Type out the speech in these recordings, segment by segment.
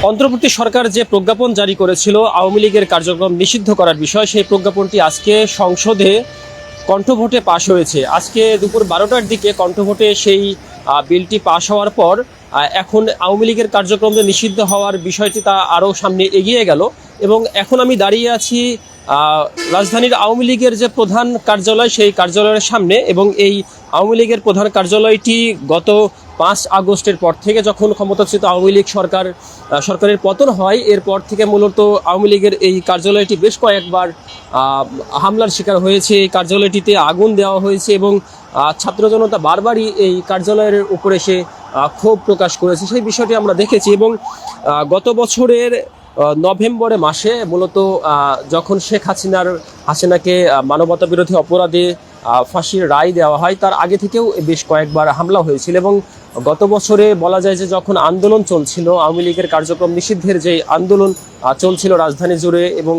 অন্তর্বর্তী সরকার যে প্রজ্ঞাপন জারি করেছিল আওয়ামী লীগের কার্যক্রম নিষিদ্ধ করার বিষয়, সেই প্রজ্ঞাপনটি আজকে সংসদে কণ্ঠভোটে পাশ হয়েছে। আজকে দুপুর 12টার দিকে কণ্ঠভোটে সেই বিলটি পাশ হওয়ার পর এখন আওয়ামী লীগের কার্যক্রম যে নিষিদ্ধ হওয়ার বিষয়টি তা আরও সামনে এগিয়ে গেল। এবং এখন আমি দাঁড়িয়ে আছি রাজধানীর আওয়ামী লীগের যে প্রধান কার্যালয়, সেই কার্যালয়ের সামনে। এবং এই আওয়ামী লীগের প্রধান কার্যালয়টি গত 5 আগস্টের পর থেকে, যখন ক্ষমতাচ্যুত আওয়ামী লীগ সরকারের পতন হয়, এরপর থেকে মূলত আওয়ামী লীগের এই কার্যালয়টি বেশ কয়েকবার হামলার শিকার হয়েছে। এই কার্যালয়টিতে আগুন দেওয়া হয়েছে এবং ছাত্র জনতা বারবারই এই কার্যালয়ের উপরে সে ক্ষোভ প্রকাশ করেছে। সেই বিষয়টি আমরা দেখেছি। এবং গত বছরের নভেম্বরে মাসে মূলত যখন শেখ হাসিনাকে মানবতা বিরোধী অপরাধে ফাঁসির রায় দেওয়া হয়, তার আগে থেকেও বেশ কয়েকবার হামলা হয়েছিল। এবং গত বছরে বলা যায় যে যখন আন্দোলন চলছিল, আওয়ামী লীগের কার্যক্রম নিষিদ্ধের যে আন্দোলন চলছিল রাজধানী জুড়ে, এবং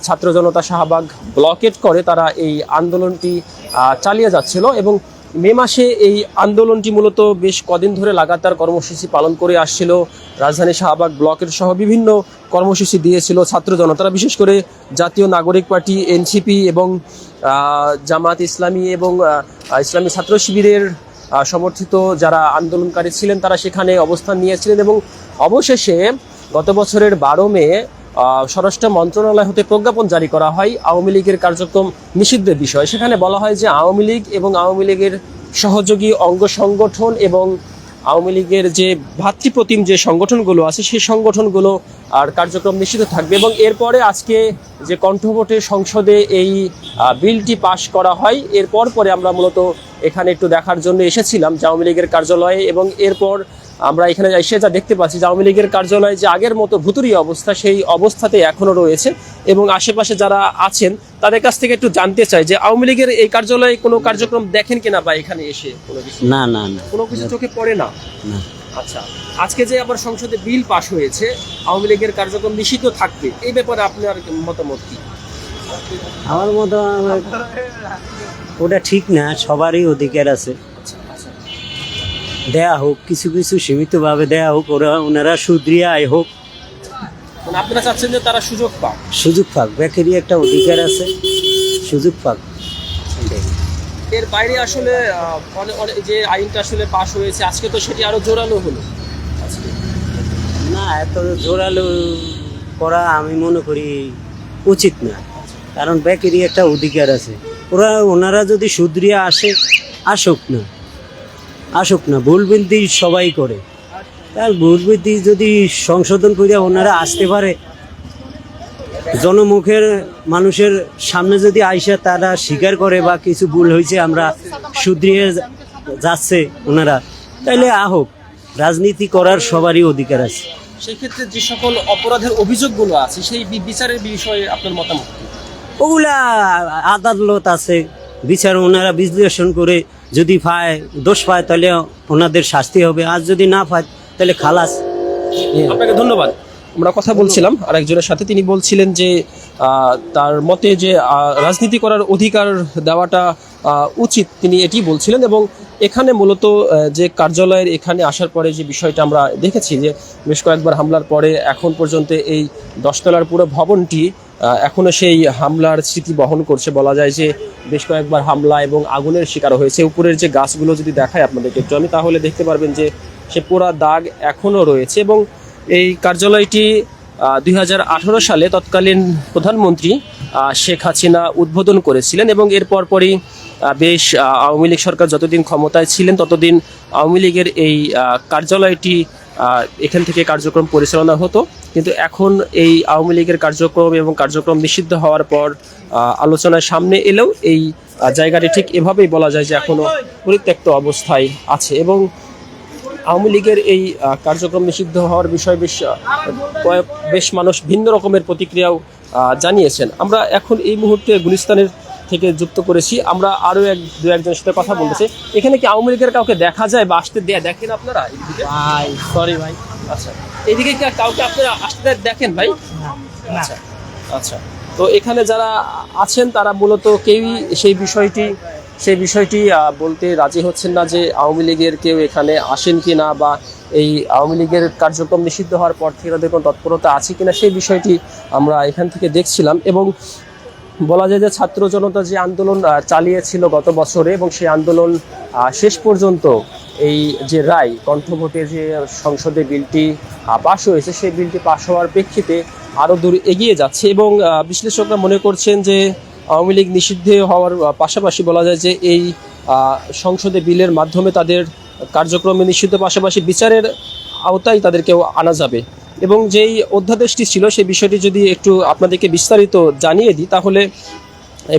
ছাত্র জনতা শাহবাগ ব্লকেট করে তারা এই আন্দোলনটি চালিয়ে যাচ্ছিল। এবং মে মাসে এই আন্দোলনটি মূলত বেশ কদিন ধরে লাগাতার কর্মসূচি পালন করে আসছিল। রাজধানী শাহবাগ ব্লকের সহ বিভিন্ন কর্মসূচি দিয়েছিল ছাত্র জনতারা, বিশেষ করে জাতীয় নাগরিক পার্টি, এনসিপি এবং জামাত ইসলামী এবং ইসলামী ছাত্র শিবিরের সমর্থিত যারা আন্দোলনকারী ছিলেন তারা সেখানে অবস্থান নিয়েছিলেন। এবং অবশেষে গত বছরের 12 মে স্বরাষ্ট্র মন্ত্রণালয় হতে প্রজ্ঞাপন জারি করা হয় আওয়ামী লীগের কার্যক্রম নিষিদ্ধের বিষয়ে। সেখানে বলা হয় যে আওয়ামী লীগ এবং আওয়ামী লীগের সহযোগী অঙ্গ সংগঠন এবং আওয়ামী লীগের যে ভাতৃপ্রতিম যে সংগঠনগুলো আছে, সেই সংগঠনগুলো আর কার্যক্রম নিষিদ্ধ থাকবে। এবং এরপরে আজকে যে কণ্ঠভোটে সংসদে এই বিলটি পাশ করা হয়, এরপর পরে আমরা মূলত এখানে একটু দেখার জন্য এসেছিলাম যে আওয়ামী লীগের কার্যালয়ে। এবং এরপর আমরা এখানে এসে যা দেখতে পাচ্ছি যে আওয়ামী লীগের কার্যালয়ে যে আগের মতো ভুতুড়ি অবস্থা, সেই অবস্থাতে এখনও রয়েছে। এবং আশেপাশে যারা আছেন তাদের কাছ থেকে একটু জানতে চাই যে আওয়ামী লীগের এই কার্যালয়ে কোনো কার্যক্রম দেখেন কিনা, বা এখানে এসে কোনো কিছু না না না কোনো কিছু চোখে পড়ে না। না। আচ্ছা, আজকে যে আবার সংসদে বিল পাশ হয়েছে আওয়ামী লীগের কার্যক্রম নিষিদ্ধ থাকবে, এই ব্যাপারে আপনার মতামত কি? আমার মতো ওটা ঠিক না, সবারই অধিকার আছে, দেয়া হোক, কিছু কিছু সীমিতভাবে দেয়া হোক, ওনারা সুদ্রিয়া আয় হোক, মানে আপনারা চাচ্ছেন যে তারা সুযোগ পাক, বেকারি একটা অধিকার আছে, সুযোগ পাক। এর বাইরে আসলে যে আইনটা আসলে পাশ হয়েছে আজকে, তো সেটি আরো জোরালো হলো। না, এত জোরালো করা আমি মনে করি উচিত না, কারণ বেকারি একটা অধিকার আছে। ওনারা যদি সুদ্রিয়া আসুক না, ভুলবৃদ্ধি সবাই করে, তার ভুলবৃদ্ধি যদি সংশোধন করে ওনারা আসতে পারে, জনমুখের মানুষের সামনে যদি আইসা তারা স্বীকার করে বা কিছু ভুল হয়েছে, আমরা শুধরিয়ে যাচ্ছে ওনারা, তাইলে আহোক। রাজনীতি করার সবারই অধিকার আছে। সেই ক্ষেত্রে যে সকল অপরাধের অভিযোগগুলো আছে, সেই বিচারের বিষয়ে আপনার মতামত কি? ওগুলা আদালত আছে, বিচার ওনারা বিশ্লেষণ করে যদি দোষ পায় তাহলে ওনাদের শাস্তি হবে, আর যদি না পায় তাহলে খালাস। আপনাকে ধন্যবাদ। আমরা কথা বলছিলাম আরেকজনের সাথে, তিনি বলছিলেন যে তার মতে যে রাজনীতি করার অধিকার দেওয়াটা উচিত, তিনি এটি বলছিলেন। এবং এখানে মূলত যে কার্যালয়ের এখানে আসার পরে যে বিষয়টা আমরা দেখেছি যে বেশ কয়েকবার হামলার পরে এখন পর্যন্ত এই 10 তলার পুরো ভবনটি এখনও সেই হামলার স্মৃতি বহন করছে। বলা যায় যে বেশ কয়েকবার হামলা এবং আগুনের শিকার হয়েছে। উপরের যে গাছগুলো যদি দেখায় আপনাদেরকে একটু আমি, তাহলে দেখতে পারবেন যে সে পোড়া দাগ এখনও রয়েছে। এবং এই কার্যালয়টি 2018 সালে তৎকালীন প্রধানমন্ত্রী শেখ হাসিনা উদ্বোধন করেছিলেন। এবং এর পরপরই বেশ আওয়ামী লীগ সরকার যতদিন ক্ষমতায় ছিলেন ততদিন আওয়ামী লীগের এই কার্যালয়টি এখান থেকে কার্যক্রম পরিচালনা হতো। কিন্তু এখন এই আওয়ামী লীগের কার্যক্রম নিষিদ্ধ হওয়ার পর আলোচনার সামনে এলেও এই জায়গাটি ঠিক এভাবেই বলা যায় যে এখনও পরিত্যক্ত অবস্থায় আছে। এবং আওয়ামী লীগের এই কার্যক্রম নিষিদ্ধ হওয়ার বিষয়ে বেশ মানুষ ভিন্ন রকমের প্রতিক্রিয়াও জানিয়েছেন। আমরা এখন এই মুহূর্তে গুলিস্তানের থেকে যুক্ত করেছি, আমরা আরও দু একজনের সাথে কথা বলতেছি। এখানে কি আওয়ামী লীগের কাউকে দেখা যায় বা আসতে দেখেন আপনারা? সরি ভাই, আচ্ছা, এইদিকে কি কাউকে আপনারা আসতে দেখেন ভাই? আচ্ছা আচ্ছা, তো এখানে যারা আছেন তারা মূলত কেউই সেই বিষয়টি সেই বিষয়টি বলতে রাজি হচ্ছেন না যে আওয়ামী লীগের কেউ এখানে আসেন কি না, বা এই আওয়ামী লীগের কার্যক্রম নিষিদ্ধ হওয়ার পর থেকে তাদের কোনো তৎপরতা আছে কিনা, সেই বিষয়টি আমরা এখান থেকে দেখছিলাম। এবং বলা যায় যে ছাত্র জনতা যে আন্দোলন চালিয়েছিল গত বছরে, এবং সেই আন্দোলন শেষ পর্যন্ত এই যে রায় কণ্ঠভোটে যে সংসদে বিলটি পাশ হয়েছে, সেই বিলটি পাশ হওয়ার প্রেক্ষিতে আরও দূর এগিয়ে যাচ্ছে। এবং বিশ্লেষকরা মনে করছেন যে আওয়ামী লীগ নিষিদ্ধ হওয়ার পাশাপাশি বলা যায় যে এই সংসদে বিলের মাধ্যমে তাদের কার্যক্রমে নিষিদ্ধ পাশাপাশি বিচারের আওতায় তাদেরকেও আনা যাবে। এবং যেই অধ্যাদেশটি ছিল সেই বিষয়টি যদি একটু আপনাদেরকে বিস্তারিত জানিয়ে দিই, তাহলে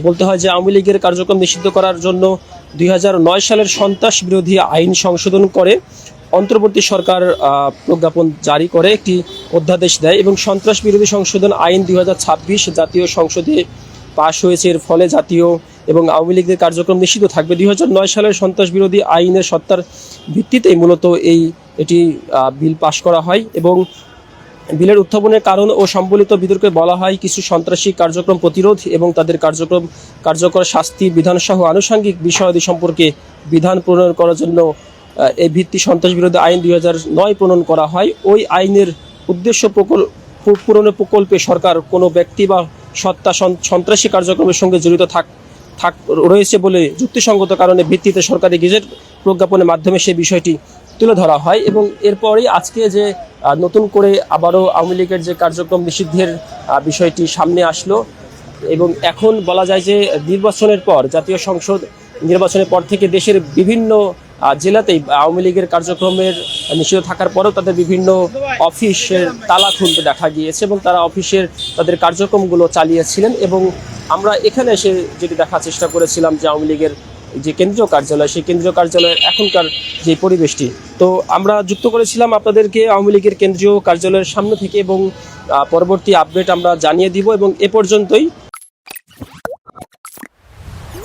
বলতে হয় যে আওয়ামী লীগের কার্যক্রম নিষিদ্ধ করার জন্য 2009 সালের সন্ত্রাস বিরোধী আইন সংশোধন করে অন্তর্বর্তী সরকার প্রজ্ঞাপন জারি করে একটি অধ্যাদেশ দেয়, এবং সন্ত্রাস বিরোধী সংশোধন আইন 2026 জাতীয় সংসদে পাশ হয়েছে। এর ফলে জাতীয় এবং আওয়ামী লীগের কার্যক্রম নিষিদ্ধ থাকবে। 2009 সালের সন্ত্রাস বিরোধী আইনের সত্তার ভিত্তিতেই মূলত এটি বিল পাশ করা হয়। এবং বিলের উত্থাপনের কারণ ও সম্বলিত বিতর্কে বলা হয় কিছু সন্ত্রাসী কার্যক্রম প্রতিরোধ এবং তাদের কার্যকর শাস্তি বিধানসহ আনুষঙ্গিক বিষয়াদি সম্পর্কে বিধান প্রণয়ন করার জন্য এই ভিত্তি সন্ত্রাস বিরোধী আইন 2009 প্রণয়ন করা হয়। ওই আইনের উদ্দেশ্য পূরণের প্রকল্পে সরকার কোনো ব্যক্তি বা সত্তা সন্ত্রাসী কার্যক্রমের সঙ্গে জড়িত রয়েছে বলে যুক্তিসঙ্গত কারণে ভিত্তিতে সরকারি গেজেট প্রজ্ঞাপনের মাধ্যমে সেই বিষয়টি তুলে ধরা হয়। এবং এরপরেই আজকে যে নতুন করে আবারও আওয়ামী লীগের যে কার্যক্রম নিষিদ্ধের বিষয়টি সামনে আসলো, এবং এখন বলা যায় যে নির্বাচনের পর, জাতীয় সংসদ নির্বাচনের পর থেকে দেশের বিভিন্ন জেলাতেই আওয়ামী লীগের কার্যক্রমের নিষিদ্ধ থাকার পরেও তাদের বিভিন্ন অফিসের তালা খুলতে দেখা গিয়েছে, এবং তারা অফিসের তাদের কার্যক্রমগুলো চালিয়েছিলেন। এবং আমরা এখানে এসে যেটি দেখার চেষ্টা করেছিলাম যে আওয়ামী লীগের যে কেন্দ্রীয় কার্যালয়, সেই কেন্দ্রীয় কার্যালয়ের এখনকার যে পরিবেশটি, তো আমরা যুক্ত করেছিলাম আপনাদেরকে আওয়ামী লীগের কেন্দ্রীয় কার্যালয়ের সামনে থেকে, এবং পরবর্তী আপডেট আমরা জানিয়ে দিব। এবং এ পর্যন্তই